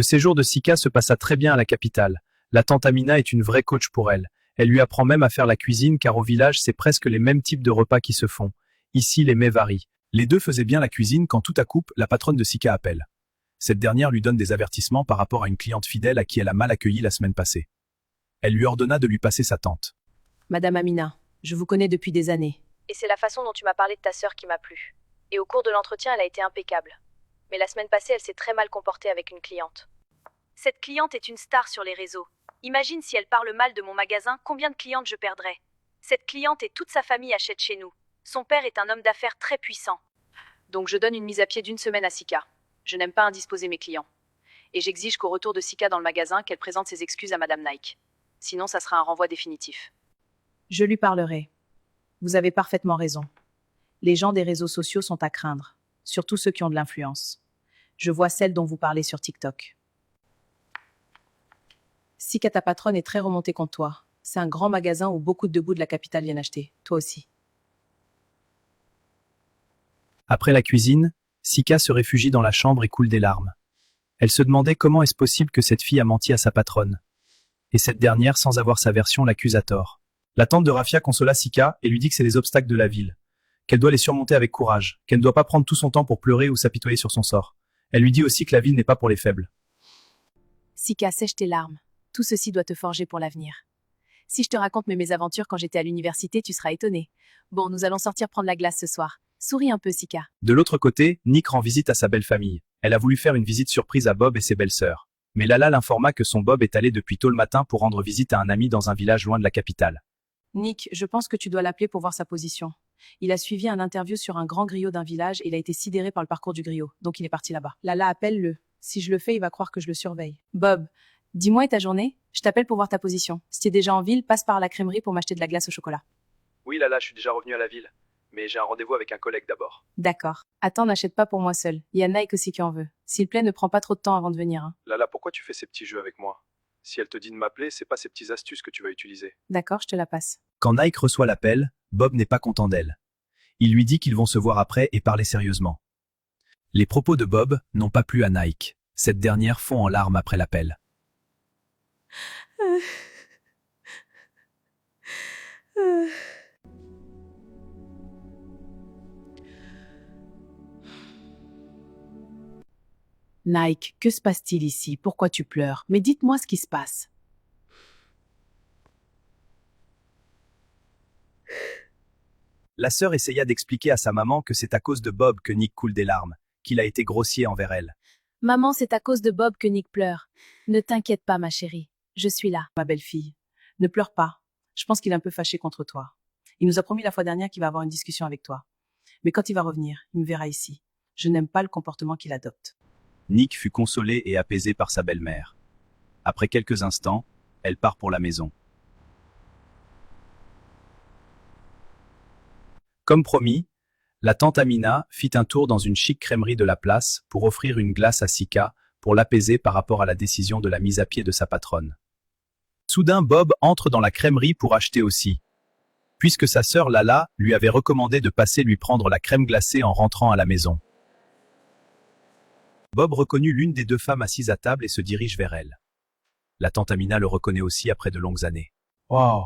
Le séjour de Sika se passa très bien à la capitale. La tante Amina est une vraie coach pour elle. Elle lui apprend même à faire la cuisine car au village, c'est presque les mêmes types de repas qui se font. Ici, les mets varient. Les deux faisaient bien la cuisine quand tout à coup, la patronne de Sika appelle. Cette dernière lui donne des avertissements par rapport à une cliente fidèle à qui elle a mal accueilli la semaine passée. Elle lui ordonna de lui passer sa tante. Madame Amina, je vous connais depuis des années. Et c'est la façon dont tu m'as parlé de ta sœur qui m'a plu. Et au cours de l'entretien, elle a été impeccable. Mais la semaine passée, elle s'est très mal comportée avec une cliente. Cette cliente est une star sur les réseaux. Imagine si elle parle mal de mon magasin, combien de clientes je perdrais. Cette cliente et toute sa famille achètent chez nous. Son père est un homme d'affaires très puissant. Donc je donne une mise à pied d'1 semaine à Sika. Je n'aime pas indisposer mes clients. Et j'exige qu'au retour de Sika dans le magasin, qu'elle présente ses excuses à Madame Nike. Sinon, ça sera un renvoi définitif. Je lui parlerai. Vous avez parfaitement raison. Les gens des réseaux sociaux sont à craindre, surtout ceux qui ont de l'influence. Je vois celle dont vous parlez sur TikTok. Sika, ta patronne, est très remontée contre toi. C'est un grand magasin où beaucoup de debout de la capitale viennent acheter. Toi aussi. Après la cuisine, Sika se réfugie dans la chambre et coule des larmes. Elle se demandait comment est-ce possible que cette fille a menti à sa patronne. Et cette dernière, sans avoir sa version, l'accuse à tort. La tante de Rafia consola Sika et lui dit que c'est les obstacles de la ville, qu'elle doit les surmonter avec courage, qu'elle ne doit pas prendre tout son temps pour pleurer ou s'apitoyer sur son sort. Elle lui dit aussi que la ville n'est pas pour les faibles. Sika, sèche tes larmes. Tout ceci doit te forger pour l'avenir. Si je te raconte mes mésaventures quand j'étais à l'université, tu seras étonné. Bon, nous allons sortir prendre la glace ce soir. Souris un peu, Sika. De l'autre côté, Nick rend visite à sa belle famille. Elle a voulu faire une visite surprise à Bob et ses belles-sœurs. Mais Lala l'informa que son Bob est allé depuis tôt le matin pour rendre visite à un ami dans un village loin de la capitale. Nick, je pense que tu dois l'appeler pour voir sa position. Il a suivi un interview sur un grand griot d'un village et il a été sidéré par le parcours du griot, donc il est parti là-bas. Lala, appelle-le. Si je le fais, il va croire que je le surveille. Bob, dis-moi et ta journée? Je t'appelle pour voir ta position. Si t'es déjà en ville, passe par la crèmerie pour m'acheter de la glace au chocolat. Oui Lala, je suis déjà revenu à la ville. Mais j'ai un rendez-vous avec un collègue d'abord. D'accord. Attends, n'achète pas pour moi seul. Il y a Nike aussi qui en veut. S'il plaît, ne prends pas trop de temps avant de venir. Hein. Lala, pourquoi tu fais ces petits jeux avec moi? Si elle te dit de m'appeler, c'est pas ces petites astuces que tu vas utiliser. D'accord, je te la passe. Quand Nike reçoit l'appel, Bob n'est pas content d'elle. Il lui dit qu'ils vont se voir après et parler sérieusement. Les propos de Bob n'ont pas plu à Nike. Cette dernière fond en larmes après l'appel. Nike, que se passe-t-il ici? Pourquoi tu pleures? Mais dites-moi ce qui se passe. La sœur essaya d'expliquer à sa maman que c'est à cause de Bob que Nick coule des larmes, qu'il a été grossier envers elle. Maman, c'est à cause de Bob que Nick pleure. Ne t'inquiète pas, ma chérie. Je suis là. Ma belle-fille, ne pleure pas. Je pense qu'il est un peu fâché contre toi. Il nous a promis la fois dernière qu'il va avoir une discussion avec toi. Mais quand il va revenir, il me verra ici. Je n'aime pas le comportement qu'il adopte. Nick fut consolé et apaisé par sa belle-mère. Après quelques instants, elle part pour la maison. Comme promis, la tante Amina fit un tour dans une chic crèmerie de la place pour offrir une glace à Sika pour l'apaiser par rapport à la décision de la mise à pied de sa patronne. Soudain, Bob entre dans la crèmerie pour acheter aussi, puisque sa sœur Lala lui avait recommandé de passer lui prendre la crème glacée en rentrant à la maison. Bob reconnut l'une des deux femmes assises à table et se dirige vers elle. La tante Amina le reconnaît aussi après de longues années. « Wow,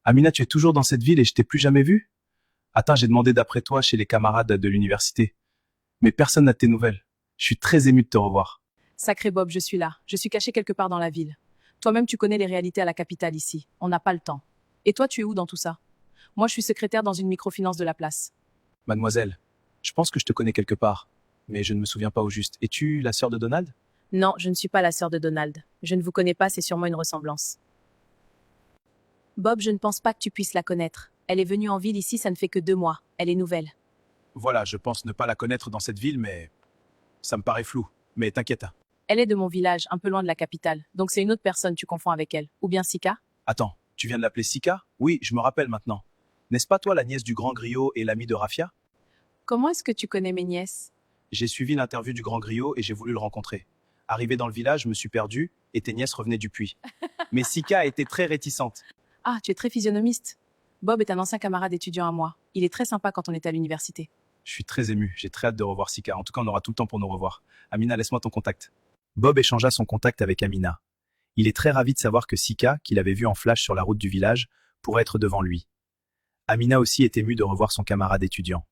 Amina, tu es toujours dans cette ville et je t'ai plus jamais vue? Attends, j'ai demandé d'après toi chez les camarades de l'université. Mais personne n'a tes nouvelles. Je suis très ému de te revoir. » Sacré Bob, je suis là. Je suis caché quelque part dans la ville. Toi-même, tu connais les réalités à la capitale ici. On n'a pas le temps. Et toi, tu es où dans tout ça? Moi, je suis secrétaire dans une microfinance de la place. Mademoiselle, je pense que je te connais quelque part, mais je ne me souviens pas au juste. Es-tu la sœur de Donald? Non, je ne suis pas la sœur de Donald. Je ne vous connais pas, c'est sûrement une ressemblance. Bob, je ne pense pas que tu puisses la connaître. Elle est venue en ville ici, ça ne fait que 2 mois. Elle est nouvelle. Voilà, je pense ne pas la connaître dans cette ville, mais ça me paraît flou. Mais t'inquiète. Elle est de mon village, un peu loin de la capitale. Donc c'est une autre personne, tu confonds avec elle. Ou bien Sika? Attends, tu viens de l'appeler Sika? Oui, je me rappelle maintenant. N'est-ce pas toi la nièce du grand griot et l'amie de Rafia? Comment est-ce que tu connais mes nièces? J'ai suivi l'interview du grand griot et j'ai voulu le rencontrer. Arrivé dans le village, je me suis perdu et tes nièces revenaient du puits. Mais Sika a été très réticente. Ah, tu es très physionomiste. Bob est un ancien camarade étudiant à moi. Il est très sympa quand on est à l'université. Je suis très ému, j'ai très hâte de revoir Sika. En tout cas, on aura tout le temps pour nous revoir. Amina, laisse-moi ton contact. Bob échangea son contact avec Amina. Il est très ravi de savoir que Sika, qu'il avait vu en flash sur la route du village, pourrait être devant lui. Amina aussi est émue de revoir son camarade étudiant.